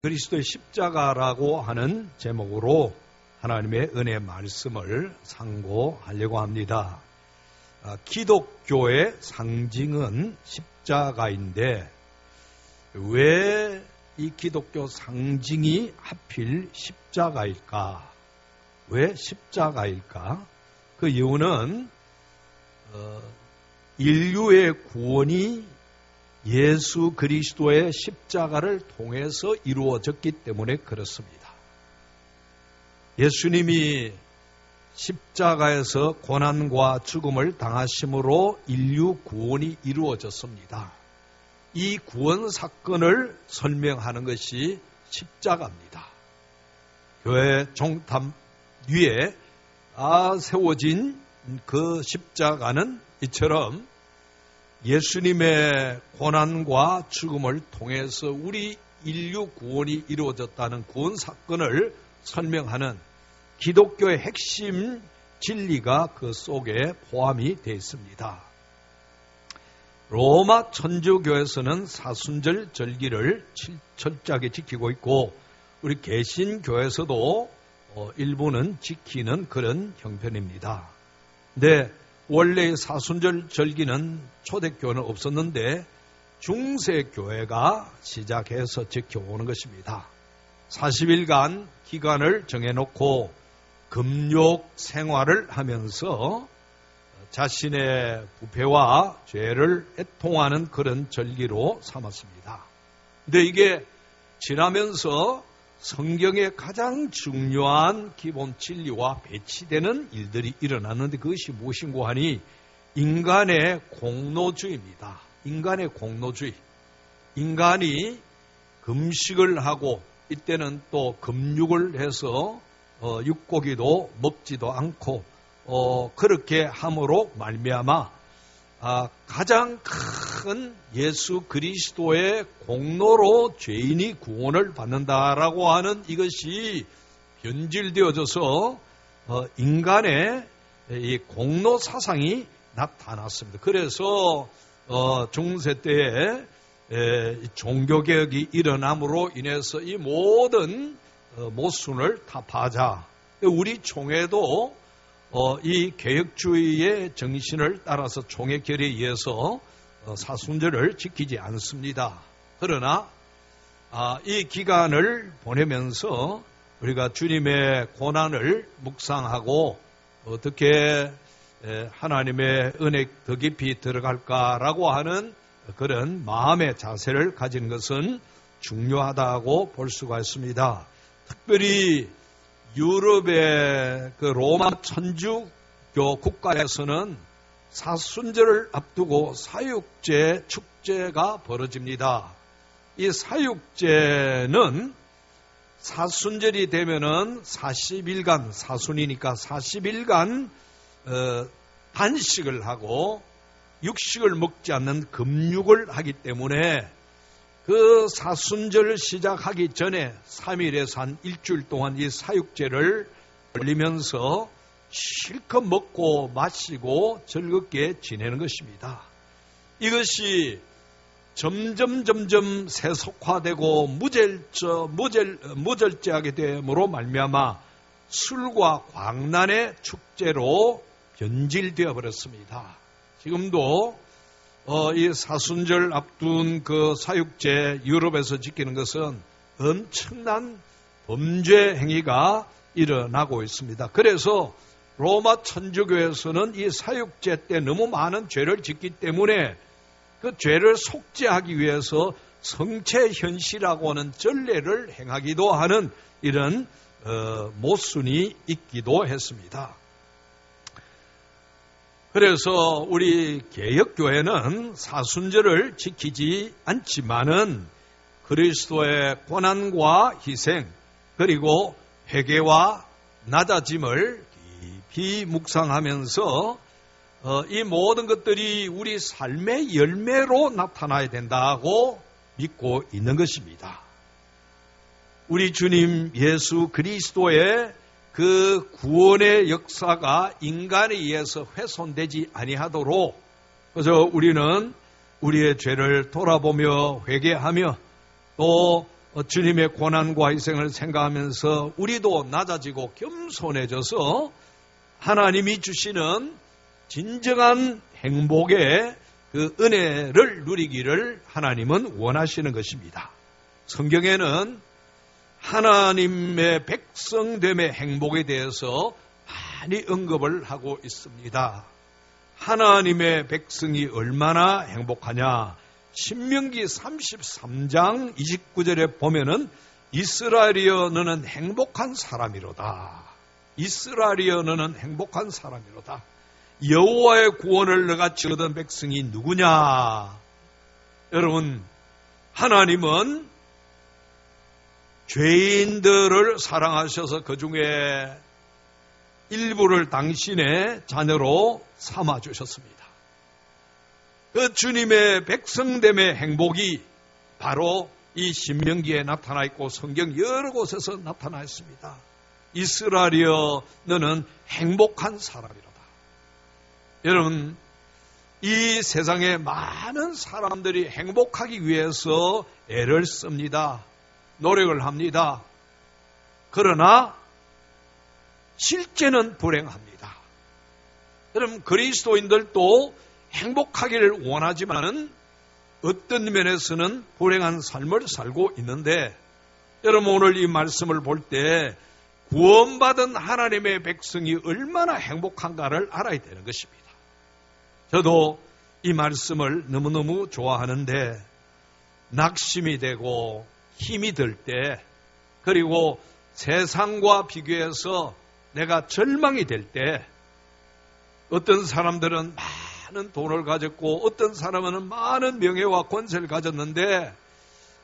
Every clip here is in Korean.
그리스도의 십자가라고 하는 제목으로 하나님의 은혜 말씀을 상고하려고 합니다. 기독교의 상징은 십자가인데 왜 이 기독교 상징이 하필 십자가일까? 왜 십자가일까? 그 이유는 인류의 구원이 예수 그리스도의 십자가를 통해서 이루어졌기 때문에 그렇습니다. 예수님이 십자가에서 고난과 죽음을 당하심으로 인류 구원이 이루어졌습니다. 이 구원 사건을 설명하는 것이 십자가입니다. 교회 종탑 위에 세워진 그 십자가는 이처럼 예수님의 고난과 죽음을 통해서 우리 인류 구원이 이루어졌다는 구원 사건을 설명하는 기독교의 핵심 진리가 그 속에 포함이 되어 있습니다. 로마 천주교에서는 사순절 절기를 철저하게 지키고 있고 우리 개신교에서도 일부는 지키는 그런 형편입니다. 근데 원래 사순절 절기는 초대교회는 없었는데 중세교회가 시작해서 지켜오는 것입니다. 40일간 기간을 정해놓고 금욕 생활을 하면서 자신의 부패와 죄를 애통하는 그런 절기로 삼았습니다. 근데 이게 지나면서 성경의 가장 중요한 기본 진리와 배치되는 일들이 일어났는데 그것이 무엇인고 하니 인간의 공로주의입니다. 인간의 공로주의. 인간이 금식을 하고 이때는 또 금육을 해서 육고기도 먹지도 않고 그렇게 함으로 말미암아 가장 큰 예수 그리스도의 공로로 죄인이 구원을 받는다라고 하는 이것이 변질되어져서 인간의 이 공로 사상이 나타났습니다. 그래서 중세 때에 종교개혁이 일어남으로 인해서 이 모든 모순을 타파하자. 우리 총회도 이 개혁주의의 정신을 따라서 총회 결의에 의해서 사순절을 지키지 않습니다. 그러나 이 기간을 보내면서 우리가 주님의 고난을 묵상하고 어떻게 하나님의 은혜 더 깊이 들어갈까라고 하는 그런 마음의 자세를 가진 것은 중요하다고 볼 수가 있습니다. 특별히 유럽의 그 로마 천주교 국가에서는 사순절을 앞두고 사육제 축제가 벌어집니다. 이 사육제는 사순절이 되면은 40일간 사순이니까 40일간 단식을 하고 육식을 먹지 않는 금육을 하기 때문에 그 사순절을 시작하기 전에 3일에서 한 일주일 동안 이 사육제를 올리면서 실컷 먹고 마시고 즐겁게 지내는 것입니다. 이것이 점점 세속화되고 무절제하게 됨으로 말미암아 술과 광란의 축제로 변질되어 버렸습니다. 지금도 이 사순절 앞둔 그 사육제 유럽에서 지키는 것은 엄청난 범죄 행위가 일어나고 있습니다. 그래서 로마 천주교에서는 이 사육제 때 너무 많은 죄를 짓기 때문에 그 죄를 속죄하기 위해서 성체현시라고 하는 전례를 행하기도 하는 이런 모순이 있기도 했습니다. 그래서 우리 개혁교회는 사순절을 지키지 않지만은 그리스도의 고난과 희생 그리고 회개와 낮아짐을 깊이 묵상하면서 이 모든 것들이 우리 삶의 열매로 나타나야 된다고 믿고 있는 것입니다. 우리 주님 예수 그리스도의 그 구원의 역사가 인간에 의해서 훼손되지 아니하도록 그래서 우리는 우리의 죄를 돌아보며 회개하며 또 주님의 고난과 희생을 생각하면서 우리도 낮아지고 겸손해져서 하나님이 주시는 진정한 행복의 그 은혜를 누리기를 하나님은 원하시는 것입니다. 성경에는 하나님의 백성됨의 행복에 대해서 많이 언급을 하고 있습니다. 하나님의 백성이 얼마나 행복하냐? 신명기 33장 29절에 보면은 이스라엘이여 너는 행복한 사람이로다. 이스라엘이여 너는 행복한 사람이로다. 여호와의 구원을 너같이 얻은 백성이 누구냐? 여러분, 하나님은 죄인들을 사랑하셔서 그 중에 일부를 당신의 자녀로 삼아주셨습니다. 그 주님의 백성됨의 행복이 바로 이 신명기에 나타나 있고 성경 여러 곳에서 나타나 있습니다. 이스라엘이여 너는 행복한 사람이로다. 여러분, 이 세상에 많은 사람들이 행복하기 위해서 애를 씁니다. 노력을 합니다. 그러나 실제는 불행합니다. 여러분, 그리스도인들도 행복하기를 원하지만은 어떤 면에서는 불행한 삶을 살고 있는데, 여러분 오늘 이 말씀을 볼 때 구원받은 하나님의 백성이 얼마나 행복한가를 알아야 되는 것입니다. 저도 이 말씀을 너무너무 좋아하는데, 낙심이 되고 힘이 들 때, 그리고 세상과 비교해서 내가 절망이 될 때, 어떤 사람들은 많은 돈을 가졌고 어떤 사람은 많은 명예와 권세를 가졌는데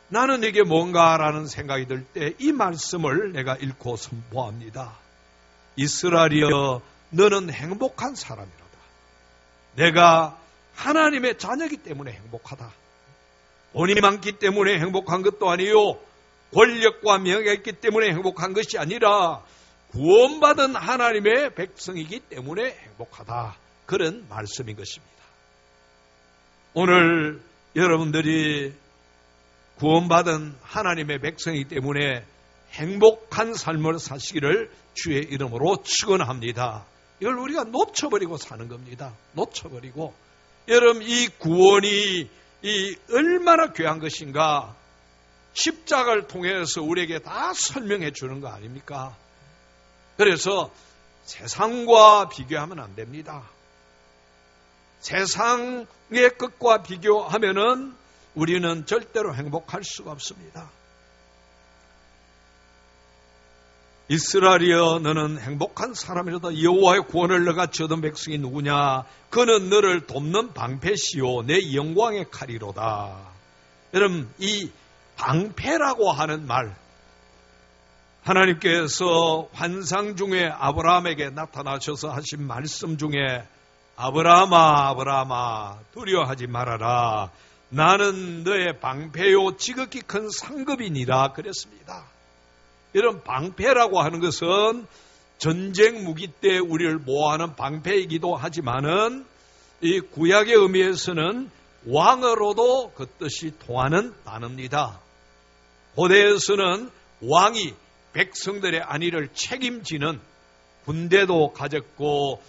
나는 이게 뭔가라는 생각이 들 때 이 말씀을 내가 읽고 선포합니다. 이스라엘이여 너는 행복한 사람이로다. 내가 하나님의 자녀이기 때문에 행복하다. 돈이 많기 때문에 행복한 것도 아니요, 권력과 명예가 있기 때문에 행복한 것이 아니라 구원받은 하나님의 백성이기 때문에 행복하다. 그런 말씀인 것입니다. 오늘 여러분들이 구원받은 하나님의 백성이기 때문에 행복한 삶을 사시기를 주의 이름으로 축원합니다. 이걸 우리가 놓쳐버리고 사는 겁니다. 놓쳐버리고. 여러분, 이 구원이 얼마나 귀한 것인가 십자가를 통해서 우리에게 다 설명해 주는 거 아닙니까? 그래서 세상과 비교하면 안 됩니다. 세상의 것과 비교하면은 우리는 절대로 행복할 수가 없습니다. 이스라엘이여 너는 행복한 사람이로다. 여호와의 구원을 너같이 얻은 백성이 누구냐? 그는 너를 돕는 방패시요 내 영광의 칼이로다. 여러분, 이 방패라고 하는 말, 하나님께서 환상 중에 아브라함에게 나타나셔서 하신 말씀 중에 아브라함아 아브라함아 두려워하지 말아라. 나는 너의 방패요 지극히 큰 상급이니라 그랬습니다. 이런 방패라고 하는 것은 전쟁 무기 때 우리를 보호하는 방패이기도 하지만은 이 구약의 의미에서는 왕으로도 그 뜻이 통하는 단어입니다. 고대에서는 왕이 백성들의 안위를 책임지는 군대도 가졌고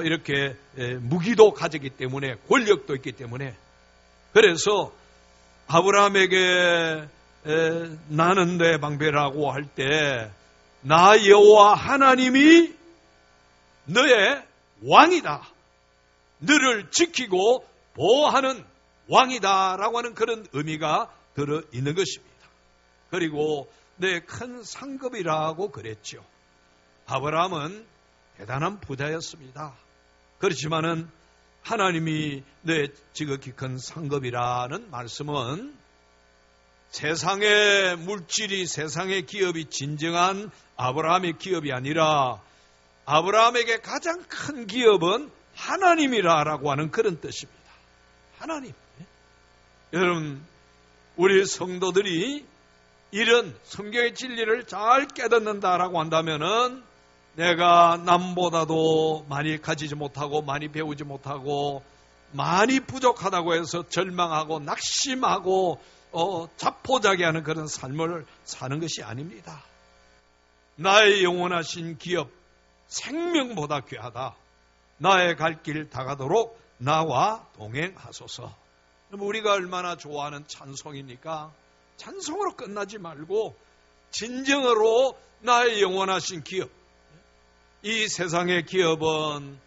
이렇게 무기도 가졌기 때문에 권력도 있기 때문에 그래서 아브라함에게 나는 내 방패라고 할 때 나 여호와 하나님이 너의 왕이다. 너를 지키고 보호하는 왕이다라고 하는 그런 의미가 들어있는 것입니다. 그리고 내 큰 상급이라고 그랬죠. 아브라함은 대단한 부자였습니다. 그렇지만은 하나님이 내 지극히 큰 상급이라는 말씀은 세상의 물질이, 세상의 기업이 진정한 아브라함의 기업이 아니라 아브라함에게 가장 큰 기업은 하나님이라고 하는 그런 뜻입니다. 하나님. 여러분, 우리 성도들이 이런 성경의 진리를 잘 깨닫는다라고 한다면은 내가 남보다도 많이 가지지 못하고 많이 배우지 못하고 많이 부족하다고 해서 절망하고 낙심하고 자포자기하는 그런 삶을 사는 것이 아닙니다. 나의 영원하신 기업, 생명보다 귀하다. 나의 갈 길 다가도록 나와 동행하소서. 우리가 얼마나 좋아하는 찬송입니까? 찬송으로 끝나지 말고 진정으로 나의 영원하신 기업. 이 세상의 기업은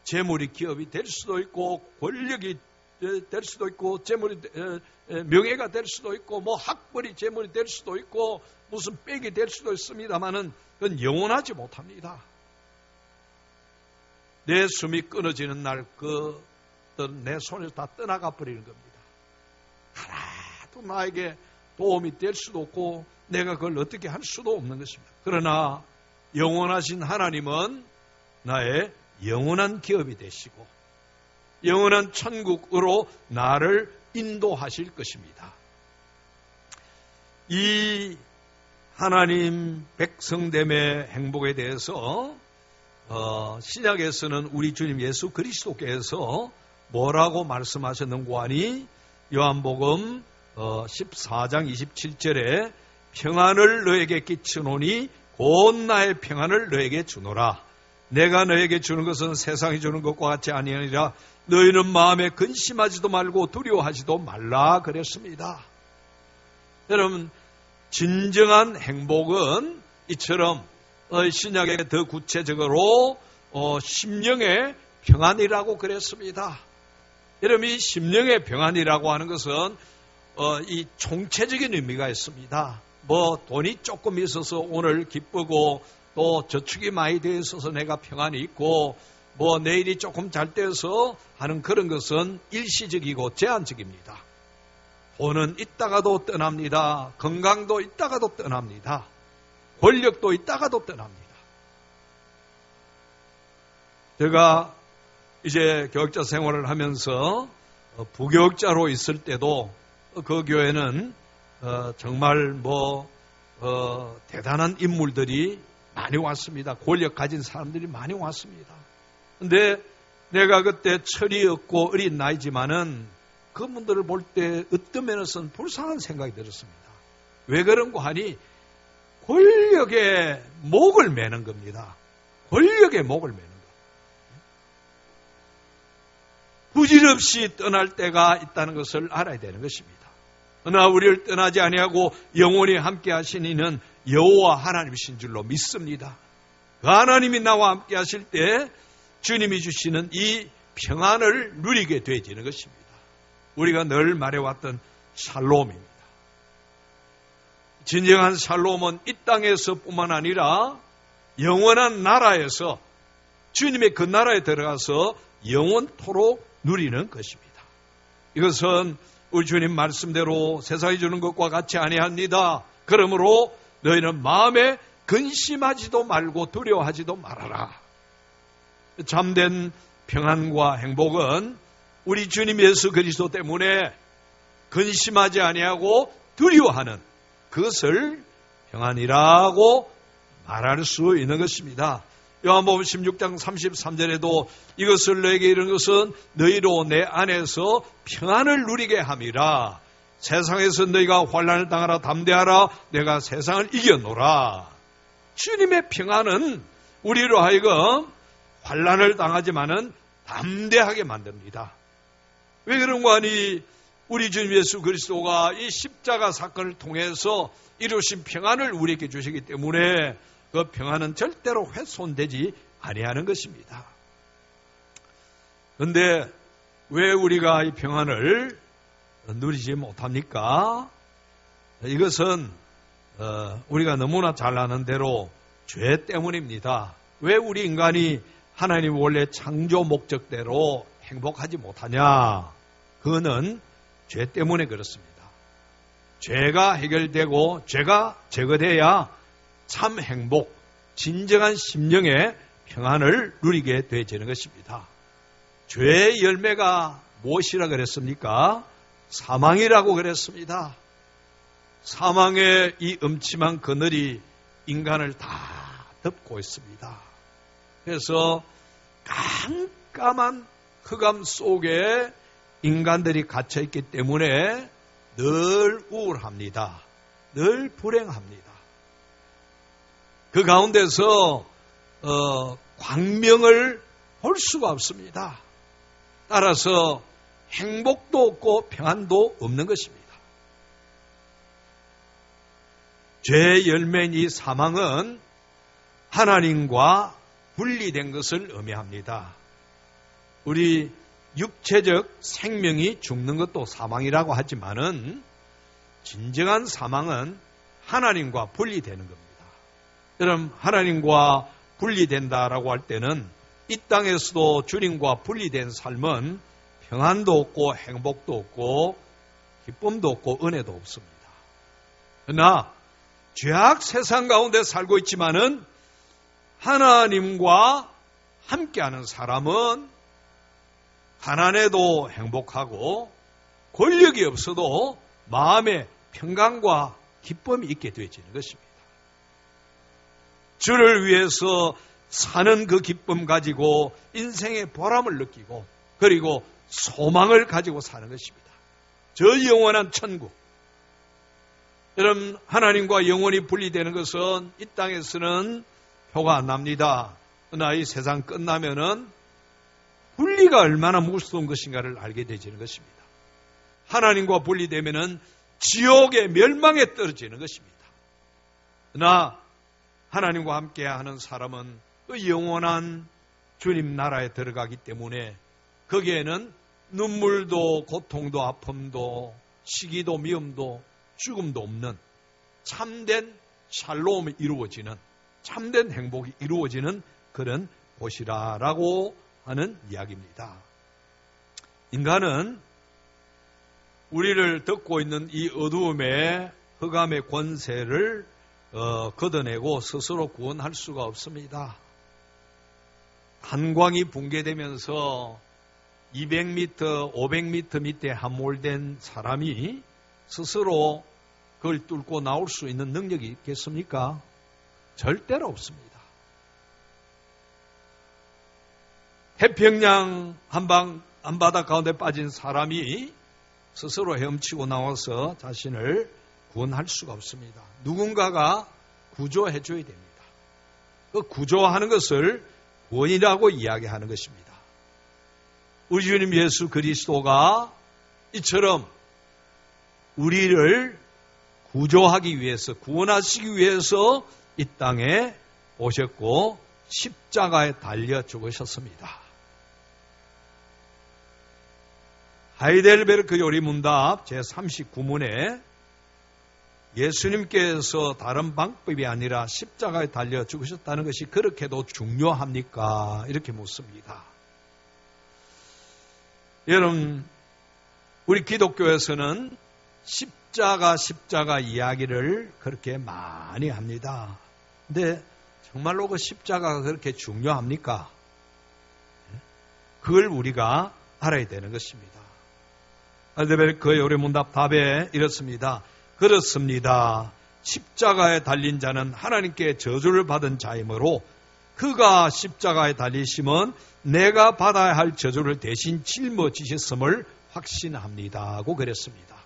재물이 기업이 될 수도 있고, 권력이 될 수도 있고, 재물이 명예가 될 수도 있고, 뭐 학벌이 재물이 될 수도 있고, 무슨 빽이 될 수도 있습니다만은 그건 영원하지 못합니다. 내 숨이 끊어지는 날 내 손에서 다 떠나가 버리는 겁니다. 하나도 나에게 도움이 될 수도 없고 내가 그걸 어떻게 할 수도 없는 것입니다. 그러나 영원하신 하나님은 나의 영원한 기업이 되시고 영원한 천국으로 나를 인도하실 것입니다. 이 하나님 백성됨의 행복에 대해서 신약에서는 우리 주님 예수 그리스도께서 뭐라고 말씀하셨는고 하니 요한복음 14장 27절에 평안을 너에게 끼치노니 곧 나의 평안을 너에게 주노라. 내가 너에게 주는 것은 세상이 주는 것과 같이 아니하니라. 너희는 마음에 근심하지도 말고 두려워하지도 말라 그랬습니다. 여러분, 진정한 행복은 이처럼 신약에 더 구체적으로 심령의 평안이라고 그랬습니다. 여러분, 이 심령의 평안이라고 하는 것은 이 총체적인 의미가 있습니다. 뭐 돈이 조금 있어서 오늘 기쁘고 또 저축이 많이 되어 있어서 내가 평안이 있고 뭐 내일이 조금 잘 되어서 하는 그런 것은 일시적이고 제한적입니다. 돈은 있다가도 떠납니다. 건강도 있다가도 떠납니다. 권력도 있다가도 떠납니다. 제가 이제 교육자 생활을 하면서 부교육자로 있을 때도 그 교회는 정말 대단한 인물들이 많이 왔습니다. 권력 가진 사람들이 많이 왔습니다. 근데 내가 그때 철이 없고 어린 나이지만은 그분들을 볼 때 어떤 면에서는 불쌍한 생각이 들었습니다. 왜 그런가 하니 권력의 목을 매는 겁니다. 권력의 목을 매는 겁니다. 부질없이 떠날 때가 있다는 것을 알아야 되는 것입니다. 그러나 우리를 떠나지 아니하고 영원히 함께 하신 이는 여호와 하나님이신 줄로 믿습니다. 그 하나님이 나와 함께 하실 때 주님이 주시는 이 평안을 누리게 되어지는 것입니다. 우리가 늘 말해왔던 샬롬입니다. 진정한 샬롬은 이 땅에서뿐만 아니라 영원한 나라에서 주님의 그 나라에 들어가서 영원토록 누리는 것입니다. 이것은 우리 주님 말씀대로 세상이 주는 것과 같이 아니합니다. 그러므로 너희는 마음에 근심하지도 말고 두려워하지도 말아라. 참된 평안과 행복은 우리 주님 예수 그리스도 때문에 근심하지 아니하고 두려워하는 그것을 평안이라고 말할 수 있는 것입니다. 요한복음 16장 33절에도 이것을 너에게 이르는 것은 너희로 내 안에서 평안을 누리게 함이라. 세상에서 너희가 환난을 당하라 담대하라. 내가 세상을 이겨노라. 주님의 평안은 우리로 하여금 환난을 당하지만은 담대하게 만듭니다. 왜 그런가 하니 우리 주님 예수 그리스도가 이 십자가 사건을 통해서 이루신 평안을 우리에게 주시기 때문에 그 평안은 절대로 훼손되지 아니하는 것입니다. 그런데 왜 우리가 이 평안을 누리지 못합니까? 이것은 우리가 너무나 잘 아는 대로 죄 때문입니다. 왜 우리 인간이 하나님 원래 창조 목적대로 행복하지 못하냐? 그거는 죄 때문에 그렇습니다. 죄가 해결되고 죄가 제거돼야 참 행복, 진정한 심령의 평안을 누리게 되어지는 것입니다. 죄의 열매가 무엇이라 그랬습니까? 사망이라고 그랬습니다. 사망의 이 음침한 그늘이 인간을 다 덮고 있습니다. 그래서 깜깜한 흑암 속에 인간들이 갇혀있기 때문에 늘 우울합니다. 늘 불행합니다. 그 가운데서 광명을 볼 수가 없습니다. 따라서 행복도 없고 평안도 없는 것입니다. 죄의 열매인 이 사망은 하나님과 분리된 것을 의미합니다. 우리 육체적 생명이 죽는 것도 사망이라고 하지만은 진정한 사망은 하나님과 분리되는 겁니다. 여러분, 하나님과 분리된다라고 할 때는 이 땅에서도 주님과 분리된 삶은 평안도 없고 행복도 없고 기쁨도 없고 은혜도 없습니다. 그러나 죄악 세상 가운데 살고 있지만은 하나님과 함께하는 사람은 가난해도 행복하고 권력이 없어도 마음에 평강과 기쁨이 있게 되어지는 것입니다. 주를 위해서 사는 그 기쁨 가지고 인생의 보람을 느끼고 그리고 소망을 가지고 사는 것입니다. 저 영원한 천국. 여러분, 하나님과 영원히 분리되는 것은 이 땅에서는 표가 안 납니다. 그러나 이 세상 끝나면은 분리가 얼마나 무서운 것인가를 알게 되지는 것입니다. 하나님과 분리되면은 지옥의 멸망에 떨어지는 것입니다. 그러나 하나님과 함께하는 사람은 그 영원한 주님 나라에 들어가기 때문에 거기에는 눈물도 고통도 아픔도 시기도 미움도 죽음도 없는 참된 샬롬이 이루어지는 참된 행복이 이루어지는 그런 곳이라고 하는 이야기입니다. 인간은 우리를 덮고 있는 이 어두움의 흑암의 권세를 걷어내고 스스로 구원할 수가 없습니다. 탄광이 붕괴되면서 200m, 500m 밑에 함몰된 사람이 스스로 그걸 뚫고 나올 수 있는 능력이 있겠습니까? 절대로 없습니다. 태평양 한바다 가운데 빠진 사람이 스스로 헤엄치고 나와서 자신을 구원할 수가 없습니다. 누군가가 구조해 줘야 됩니다. 그 구조하는 것을 구원이라고 이야기하는 것입니다. 우리 주님 예수 그리스도가 이처럼 우리를 구조하기 위해서, 구원하시기 위해서 이 땅에 오셨고 십자가에 달려 죽으셨습니다. 하이델베르크 요리문답 제39문에 예수님께서 다른 방법이 아니라 십자가에 달려 죽으셨다는 것이 그렇게도 중요합니까? 이렇게 묻습니다. 여러분, 우리 기독교에서는 십자가 이야기를 그렇게 많이 합니다. 근데 정말로 그 십자가가 그렇게 중요합니까? 그걸 우리가 알아야 되는 것입니다. 하이델베르크 요리문답 답에 이렇습니다. 그렇습니다. 십자가에 달린 자는 하나님께 저주를 받은 자이므로 그가 십자가에 달리심은 내가 받아야 할 저주를 대신 짊어지셨음을 확신합니다 하고 그랬습니다.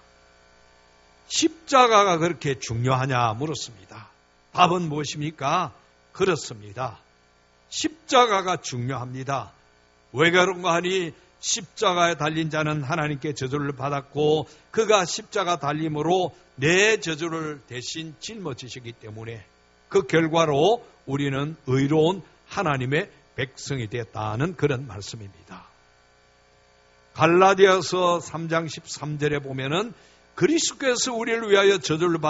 십자가가 그렇게 중요하냐 물었습니다. 답은 무엇입니까? 그렇습니다. 십자가가 중요합니다. 왜 그런가 하니 십자가에 달린 자는 하나님께 저주를 받았고 그가 십자가 달림으로 내 저주를 대신 짊어지시기 때문에 그 결과로 우리는 의로운 하나님의 백성이 되었다는 그런 말씀입니다. 갈라디아서 3장 13절에 보면은 그리스도께서 우리를 위하여 저주를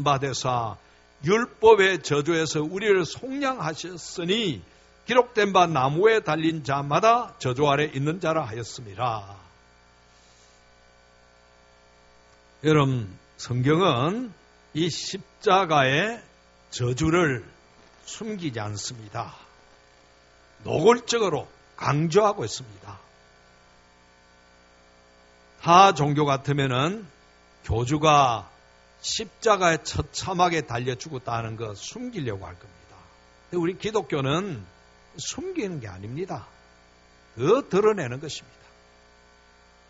받으사 율법의 저주에서 우리를 속량하셨으니 기록된 바 나무에 달린 자마다 저주 아래 있는 자라 하였습니다. 여러분, 성경은 이 십자가의 저주를 숨기지 않습니다. 노골적으로 강조하고 있습니다. 타 종교 같으면은 교주가 십자가에 처참하게 달려 죽었다는 거 숨기려고 할 겁니다. 근데 우리 기독교는 숨기는 게 아닙니다. 더 드러내는 것입니다.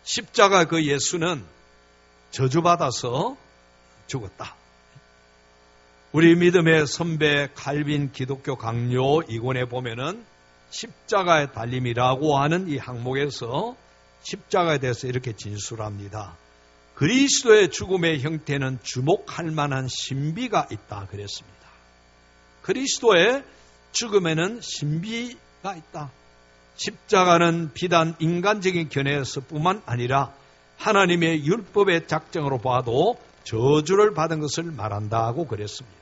십자가 그 예수는 저주받아서 죽었다. 우리 믿음의 선배 칼빈 기독교 강요 2권에 보면은 십자가의 달림이라고 하는 이 항목에서 십자가에 대해서 이렇게 진술합니다. 그리스도의 죽음의 형태는 주목할 만한 신비가 있다 그랬습니다. 그리스도의 죽음에는 신비가 있다. 십자가는 비단 인간적인 견해에서뿐만 아니라 하나님의 율법의 작정으로 봐도 저주를 받은 것을 말한다고 그랬습니다.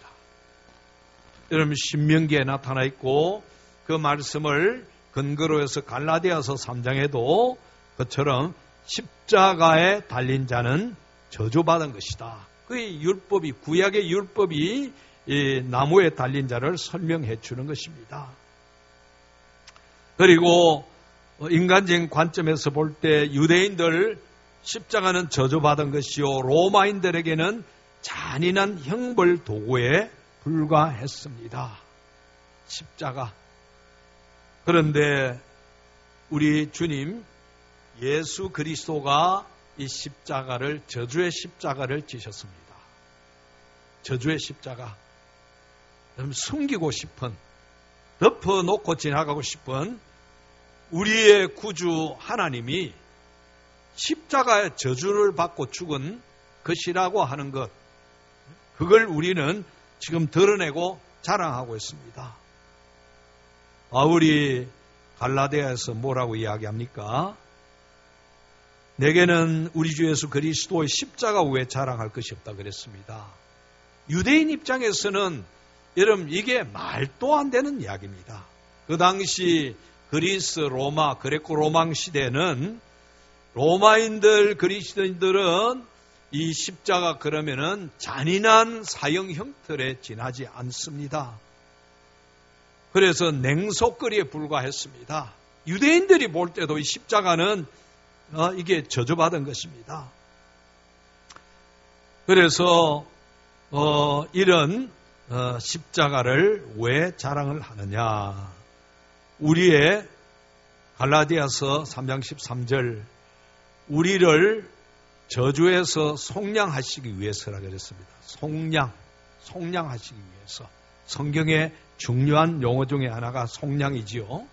여러분 신명기에 나타나 있고 그 말씀을 근거로 해서 갈라디아서 3장에도 그처럼 십자가에 달린 자는 저주받은 것이다. 그 율법이 구약의 율법이 이 나무에 달린 자를 설명해 주는 것입니다. 그리고 인간적인 관점에서 볼 때 유대인들 십자가는 저주받은 것이요 로마인들에게는 잔인한 형벌 도구에 불과했습니다. 십자가. 그런데 우리 주님 예수 그리스도가 이 십자가를 저주의 십자가를 지셨습니다. 저주의 십자가. 숨기고 싶은, 덮어놓고 지나가고 싶은 우리의 구주 하나님이 십자가의 저주를 받고 죽은 것이라고 하는 것, 그걸 우리는 지금 드러내고 자랑하고 있습니다. 바울이 갈라디아에서 뭐라고 이야기합니까? 내게는 우리 주 예수 그리스도의 십자가 외에 자랑할 것이 없다 그랬습니다. 유대인 입장에서는 여러분 이게 말도 안 되는 이야기입니다. 그 당시 그리스, 로마, 그레코 로망 시대는 로마인들, 그리스도인들은 이 십자가 그러면은 잔인한 사형 형틀에 지나지 않습니다. 그래서 냉소거리에 불과했습니다. 유대인들이 볼 때도 이 십자가는 이게 저주받은 것입니다. 그래서 이런 십자가를 왜 자랑을 하느냐? 우리의 갈라디아서 3장 13절 우리를 저주에서 속량하시기 위해서라 그랬습니다. 속량하시기 위해서. 성경의 중요한 용어 중에 하나가 속량이지요.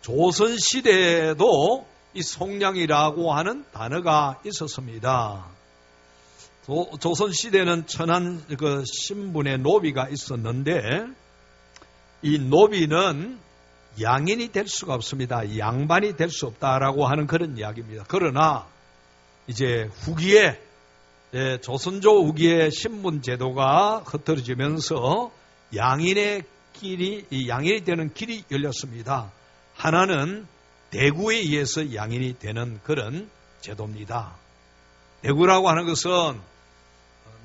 조선시대에도 이 속량이라고 하는 단어가 있었습니다. 조선시대는 천한 그 신분의 노비가 있었는데 이 노비는 양인이 될 수가 없습니다. 양반이 될 수 없다라고 하는 그런 이야기입니다. 그러나 이제 후기에 조선조 후기에 신분 제도가 흩어지면서 양인이 되는 길이 열렸습니다. 하나는 대구에 의해서 양인이 되는 그런 제도입니다. 대구라고 하는 것은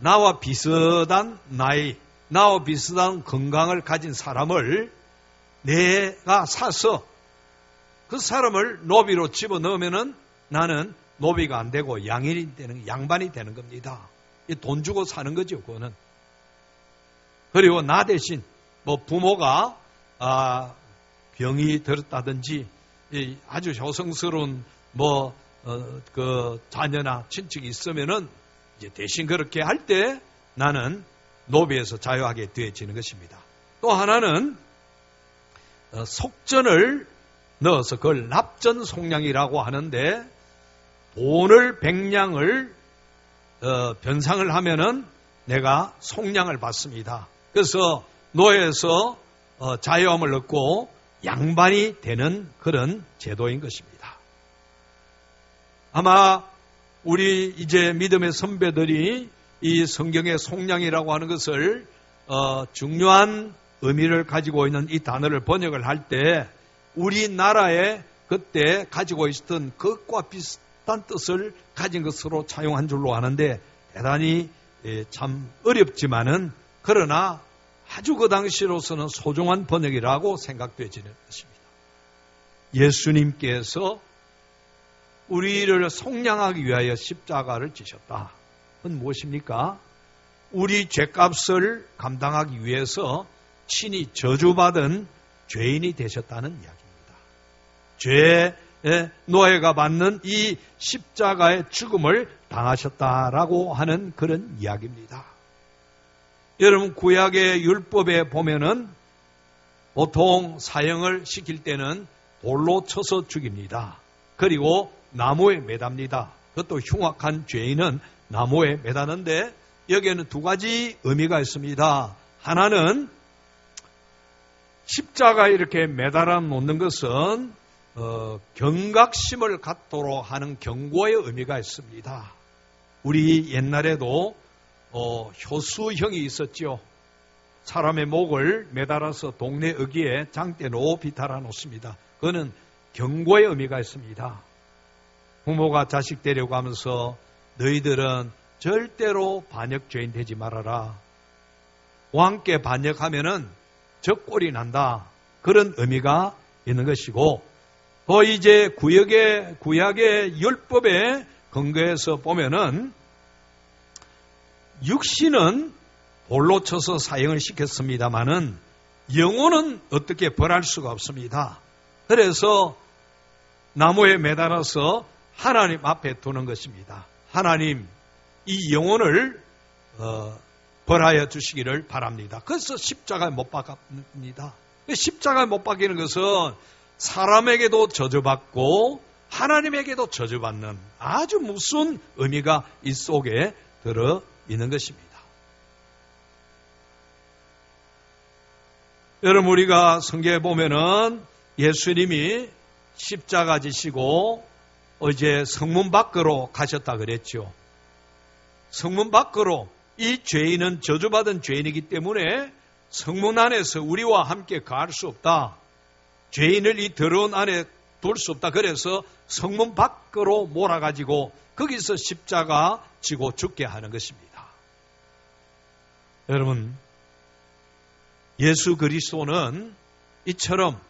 나와 비슷한 나이, 나와 비슷한 건강을 가진 사람을 내가 사서 그 사람을 노비로 집어넣으면은 나는 노비가 안 되고 양인이 되는, 양반이 되는 겁니다. 돈 주고 사는 거죠, 그거는. 그리고 나 대신 뭐 부모가 병이 들었다든지 아주 효성스러운 그 자녀나 친척이 있으면은 이제 대신 그렇게 할 때 나는 노비에서 자유하게 되어지는 것입니다. 또 하나는 속전을 넣어서 그걸 납전 속량이라고 하는데 돈을 100냥을 변상을 하면은 내가 속량을 받습니다. 그래서 노예에서 자유함을 얻고 양반이 되는 그런 제도인 것입니다. 아마 우리 이제 믿음의 선배들이 이 성경의 속량이라고 하는 것을 중요한 의미를 가지고 있는 이 단어를 번역을 할 때 우리나라에 그때 가지고 있었던 그것과 비슷한 뜻을 가진 것으로 차용한 줄로 아는데 대단히 참 어렵지만은 그러나 아주 그 당시로서는 소중한 번역이라고 생각되어지는 것입니다. 예수님께서 우리를 속량하기 위하여 십자가를 지셨다. 그건 무엇입니까? 우리 죄값을 감당하기 위해서 친히 저주받은 죄인이 되셨다는 이야기입니다. 죄의 노예가 받는 이 십자가의 죽음을 당하셨다라고 하는 그런 이야기입니다. 여러분, 구약의 율법에 보면은 보통 사형을 시킬 때는 돌로 쳐서 죽입니다. 그리고 나무에 매답니다. 그것도 흉악한 죄인은 나무에 매다는데 여기에는 두 가지 의미가 있습니다. 하나는 십자가에 이렇게 매달아 놓는 것은 경각심을 갖도록 하는 경고의 의미가 있습니다. 우리 옛날에도 효수형이 있었죠. 사람의 목을 매달아서 동네 어귀에 장대 높이 달아놓습니다. 그거는 경고의 의미가 있습니다. 부모가 자식 데려가면서 너희들은 절대로 반역죄인 되지 말아라. 왕께 반역하면은 적골이 난다. 그런 의미가 있는 것이고, 또 이제 구약의 율법에 근거해서 보면은 육신은 돌로 쳐서 사형을 시켰습니다마는 영혼은 어떻게 벌할 수가 없습니다. 그래서 나무에 매달아서 하나님 앞에 두는 것입니다. 하나님, 이 영혼을 벌하여 주시기를 바랍니다. 그래서 십자가에 못 박습니다. 십자가에 못 박이는 것은 사람에게도 저주받고 하나님에게도 저주받는 아주 무슨 의미가 이 속에 들어 있는 것입니다. 여러분, 우리가 성경에 보면은 예수님이 십자가 지시고 이제 성문 밖으로 가셨다 그랬죠. 성문 밖으로, 이 죄인은 저주받은 죄인이기 때문에 성문 안에서 우리와 함께 거할 수 없다. 죄인을 이 더러운 안에 둘 수 없다. 그래서 성문 밖으로 몰아가지고 거기서 십자가 지고 죽게 하는 것입니다. 여러분, 예수 그리스도는 이처럼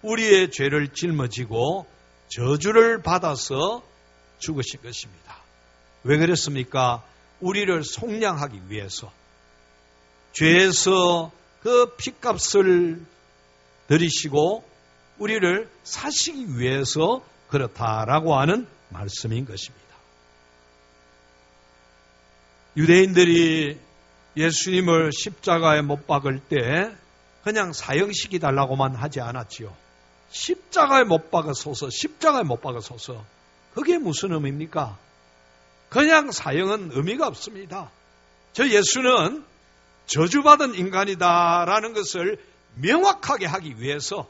우리의 죄를 짊어지고 저주를 받아서 죽으신 것입니다. 왜 그랬습니까? 우리를 속량하기 위해서, 죄에서 그 핏값을 들이시고 우리를 사시기 위해서 그렇다라고 하는 말씀인 것입니다. 유대인들이 예수님을 십자가에 못 박을 때 그냥 사형시키달라고만 하지 않았지요. 십자가에 못 박아서서, 십자가에 못 박아서서. 그게 무슨 의미입니까? 그냥 사형은 의미가 없습니다. 저 예수는 저주받은 인간이다라는 것을 명확하게 하기 위해서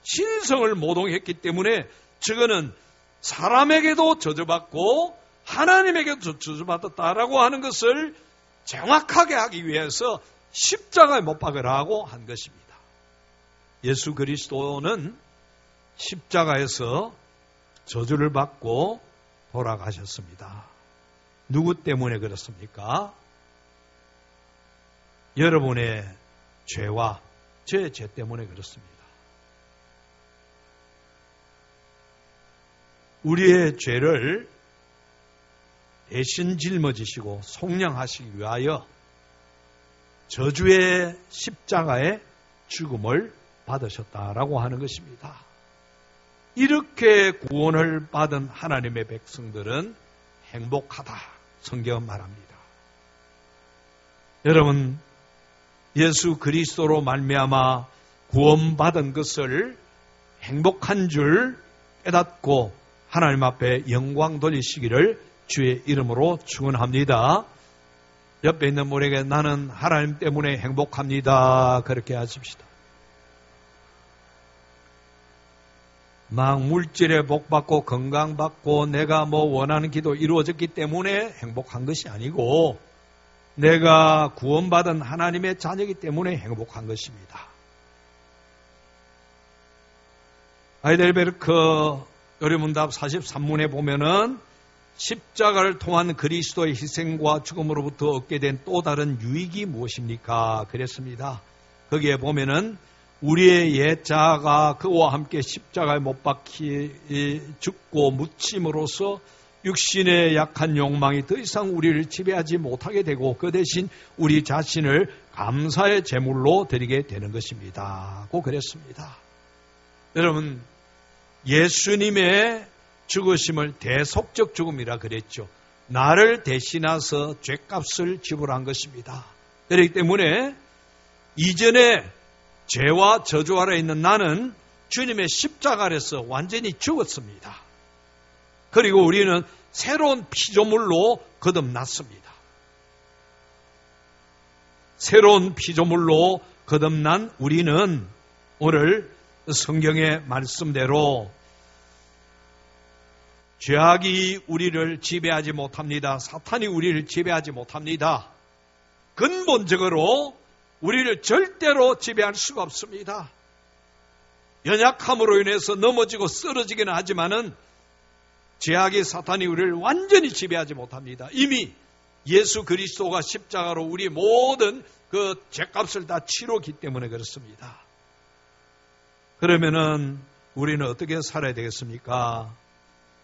신성을 모독했기 때문에 저거는 사람에게도 저주받고 하나님에게도 저주받았다라고 하는 것을 정확하게 하기 위해서 십자가에 못 박으라고 한 것입니다. 예수 그리스도는 십자가에서 저주를 받고 돌아가셨습니다. 누구 때문에 그렇습니까? 여러분의 죄와 제 죄 때문에 그렇습니다. 우리의 죄를 대신 짊어지시고 속량하시기 위하여 저주의 십자가의 죽음을 받으셨다라고 하는 것입니다. 이렇게 구원을 받은 하나님의 백성들은 행복하다, 성경은 말합니다. 여러분, 예수 그리스도로 말미암아 구원받은 것을 행복한 줄 깨닫고 하나님 앞에 영광 돌리시기를 주의 이름으로 축원합니다. 옆에 있는 분에게 나는 하나님 때문에 행복합니다. 그렇게 하십시다. 막 물질에 복받고 건강받고 내가 뭐 원하는 기도 이루어졌기 때문에 행복한 것이 아니고 내가 구원받은 하나님의 자녀이기 때문에 행복한 것입니다. 하이델베르크 요리문답 43문에 보면은 십자가를 통한 그리스도의 희생과 죽음으로부터 얻게 된 또 다른 유익이 무엇입니까? 그랬습니다. 거기에 보면은 우리의 옛자가 그와 함께 십자가에 못 박히 죽고 묻힘으로써 육신의 약한 욕망이 더 이상 우리를 지배하지 못하게 되고 그 대신 우리 자신을 감사의 제물로 드리게 되는 것입니다. 고 그랬습니다. 여러분, 예수님의 죽으심을 대속적 죽음이라 그랬죠. 나를 대신해서 죗값을 지불한 것입니다. 그렇기 때문에 이전에 죄와 저주 아래 있는 나는 주님의 십자가 아래서 완전히 죽었습니다. 그리고 우리는 새로운 피조물로 거듭났습니다. 새로운 피조물로 거듭난 우리는 오늘 성경의 말씀대로 죄악이 우리를 지배하지 못합니다. 사탄이 우리를 지배하지 못합니다. 근본적으로 우리를 절대로 지배할 수가 없습니다. 연약함으로 인해서 넘어지고 쓰러지기는 하지만은 죄악이 사탄이 우리를 완전히 지배하지 못합니다. 이미 예수 그리스도가 십자가로 우리 모든 그 죄값을 다 치렀기 때문에 그렇습니다. 그러면은 우리는 어떻게 살아야 되겠습니까?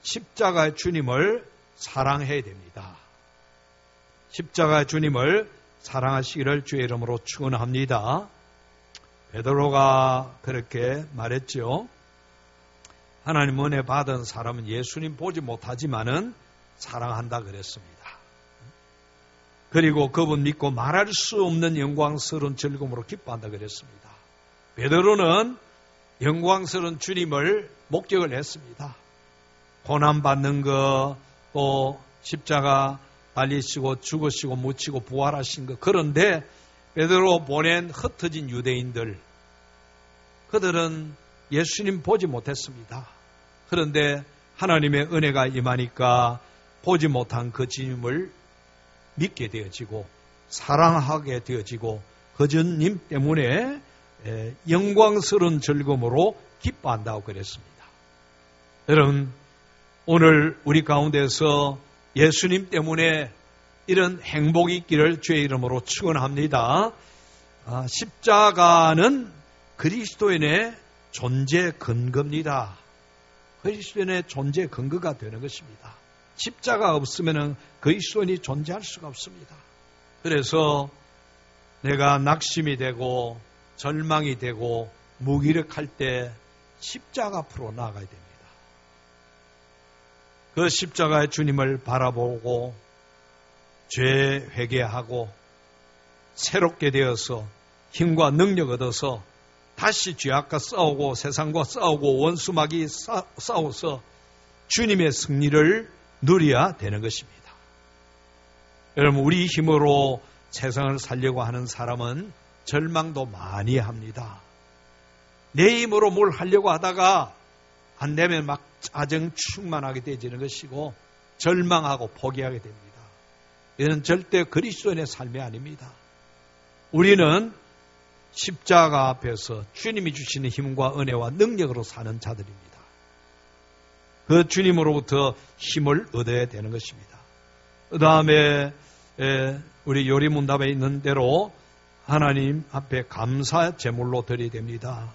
십자가의 주님을 사랑해야 됩니다. 십자가의 주님을 사랑하시기를 주의 이름으로 축원합니다. 베드로가 그렇게 말했죠. 하나님 은혜 받은 사람은 예수님 보지 못하지만은 사랑한다 그랬습니다. 그리고 그분 믿고 말할 수 없는 영광스러운 즐거움으로 기뻐한다 그랬습니다. 베드로는 영광스러운 주님을 목격을 했습니다. 고난받는 거, 또 십자가 달리시고 죽으시고 묻히고 부활하신 거. 그런데 베드로 보낸 흩어진 유대인들, 그들은 예수님 보지 못했습니다. 그런데 하나님의 은혜가 임하니까 보지 못한 그 주님을 믿게 되어지고 사랑하게 되어지고 그 주님 때문에 영광스러운 즐거움으로 기뻐한다고 그랬습니다. 여러분, 오늘 우리 가운데서 예수님 때문에 이런 행복이 있기를 주의 이름으로 축원합니다. 십자가는 그리스도인의 존재 근거입니다. 그리스도인의 존재 근거가 되는 것입니다. 십자가 없으면 그리스도인이 존재할 수가 없습니다. 그래서 내가 낙심이 되고 절망이 되고 무기력할 때 십자가 앞으로 나아가야 됩니다. 그 십자가의 주님을 바라보고 죄 회개하고 새롭게 되어서 힘과 능력 얻어서 다시 죄악과 싸우고 세상과 싸우고 원수마귀 싸워서 주님의 승리를 누려야 되는 것입니다. 여러분, 우리 힘으로 세상을 살려고 하는 사람은 절망도 많이 합니다. 내 힘으로 뭘 하려고 하다가 안 되면 막 짜증 충만하게 되어지는 것이고 절망하고 포기하게 됩니다. 이는 절대 그리스도인의 삶이 아닙니다. 우리는 십자가 앞에서 주님이 주시는 힘과 은혜와 능력으로 사는 자들입니다. 그 주님으로부터 힘을 얻어야 되는 것입니다. 그 다음에 우리 요리문답에 있는 대로 하나님 앞에 감사 제물로 드려야 됩니다.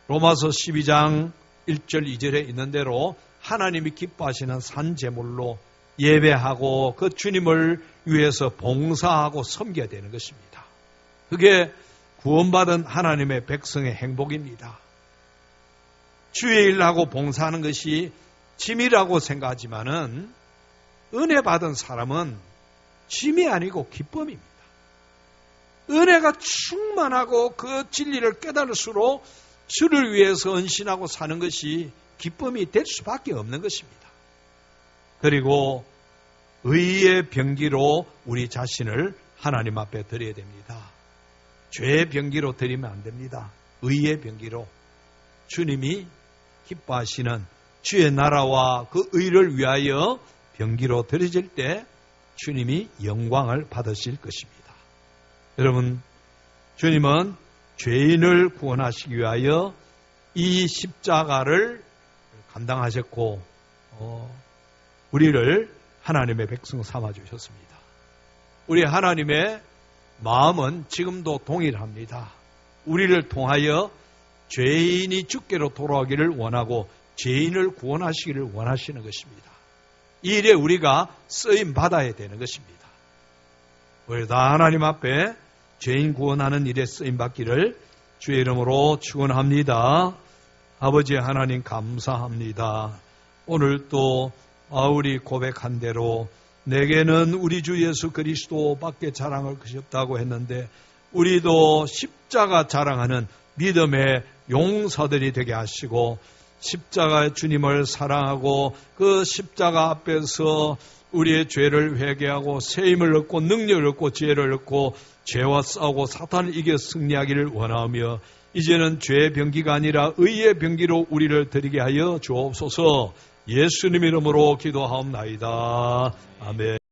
로마서 12장 1절 2절에 있는 대로 하나님이 기뻐하시는 산 제물로 예배하고 그 주님을 위해서 봉사하고 섬겨야 되는 것입니다. 그게 구원받은 하나님의 백성의 행복입니다. 주의 일하고 봉사하는 것이 짐이라고 생각하지만은 은혜 받은 사람은 짐이 아니고 기쁨입니다. 은혜가 충만하고 그 진리를 깨달을수록 주를 위해서 헌신하고 사는 것이 기쁨이 될 수밖에 없는 것입니다. 그리고 의의 병기로 우리 자신을 하나님 앞에 드려야 됩니다. 죄의 병기로 드리면 안 됩니다. 의의 병기로 주님이 기뻐하시는 주의 나라와 그 의를 위하여 병기로 드려질 때 주님이 영광을 받으실 것입니다. 여러분, 주님은 죄인을 구원하시기 위하여 이 십자가를 감당하셨고 우리를 하나님의 백성 삼아주셨습니다. 우리 하나님의 마음은 지금도 동일합니다. 우리를 통하여 죄인이 주께로 돌아오기를 원하고 죄인을 구원하시기를 원하시는 것입니다. 이 일에 우리가 쓰임 받아야 되는 것입니다. 우리 다 하나님 앞에 죄인 구원하는 일에 쓰임 받기를 주의 이름으로 축원합니다. 아버지 하나님 감사합니다. 오늘 또 바울이 고백한 대로 내게는 우리 주 예수 그리스도밖에 자랑할 것이 없다고 했는데 우리도 십자가 자랑하는 믿음의 용사들이 되게 하시고 십자가의 주님을 사랑하고 그 십자가 앞에서 우리의 죄를 회개하고 세임을 얻고 능력을 얻고 지혜를 얻고 죄와 싸우고 사탄을 이겨 승리하기를 원하며 이제는 죄의 병기가 아니라 의의 병기로 우리를 드리게 하여 주옵소서. 예수님 이름으로 기도하옵나이다. 아멘.